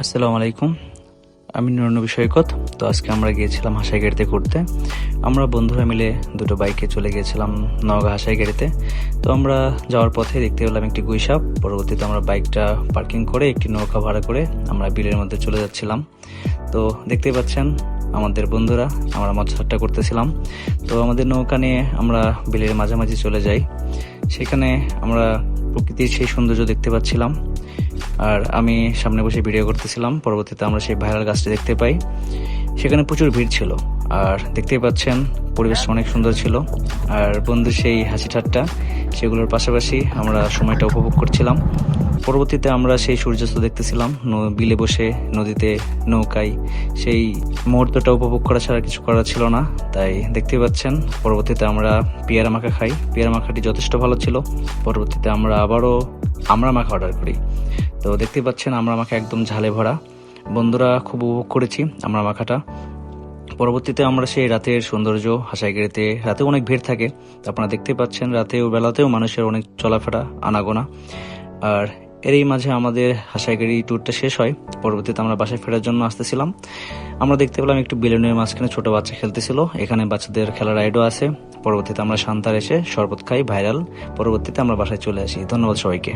আসসালামু আলাইকুম, আমি নুরনবী সৈকত। তো আজকে আমরা গিয়েছিলাম হাসাইগাড়িতে ঘুরতে। আমরা বন্ধুরা মিলে দুটো বাইকে চলে গিয়েছিলাম নওগাঁ হাসাইগাড়িতে। তো আমরা যাওয়ার পথে দেখতে পেলাম একটি গুইসাপ। পরবর্তীতে আমরা বাইকটা পার্কিং করে একটি নৌকা ভাড়া করে আমরা বিলের মধ্যে চলে যাচ্ছিলাম। তো দেখতেই পাচ্ছেন আমাদের বন্ধুরা, আমরা মজা ঠাট্টা করতেছিলাম। তো আমাদের নৌকা নিয়ে আমরা বিলের মাঝামাঝি চলে যাই। সেখানে আমরা প্রকৃতির সেই সৌন্দর্য দেখতে পাচ্ছিলাম, আর আমি সামনে বসে ভিডিও করতেছিলাম। পরবর্তীতে আমরা সেই ভাইরাল গাছটি দেখতে পাই। সেখানে প্রচুর ভিড় ছিল, আর দেখতেই পাচ্ছেন পরিবেশ অনেক সুন্দর ছিল। আর বন্ধু সেই হাসি ঠাট্টা, সেগুলোর পাশাপাশি আমরা সময়টা উপভোগ করছিলাম। পরবর্তীতে আমরা সেই সূর্যাস্ত দেখতেছিলাম বিলে বসে, নদীতে নৌকায়। সেই মুহূর্তটা উপভোগ করা ছাড়া কিছু করার ছিল না। তাই দেখতেই পাচ্ছেন পরবর্তীতে আমরা পেয়ারা মাখা খাই। পেয়ারা মাখাটি যথেষ্ট ভালো ছিল। পরবর্তীতে আমরা আবারও আমরা মাখা অর্ডার করি। তো দেখতে পাচ্ছেন আমরা মাখা একদম ঝালে ভরা। বন্ধুরা খুব উপভোগ করেছি আমরা মাখাটা। পরবর্তীতে আমরা সেই রাতের সৌন্দর্য, হাসাইগাড়িতে রাতে অনেক ভিড় থাকে, আপনারা দেখতে পাচ্ছেন রাতেও বেলাতেও মানুষের অনেক চলাফেরা আনাগোনা। আর এরই মাঝে আমাদের হাসাইগাড়ি ট্যুরটা শেষ হয়। পরবর্তীতে আমরা বাসায় ফেরার জন্য আসতেছিলাম। আমরা দেখতে পেলাম একটু বেলুনের মাঝখানে ছোট বাচ্চা খেলতেছিল। এখানে বাচ্চাদের খেলার রাইডও আছে। পরবর্তীতে আমরা শান্তার এসে শরবত খাই ভাইরাল। পরবর্তীতে আমরা বাসায় চলে আসি। ধন্যবাদ সবাইকে।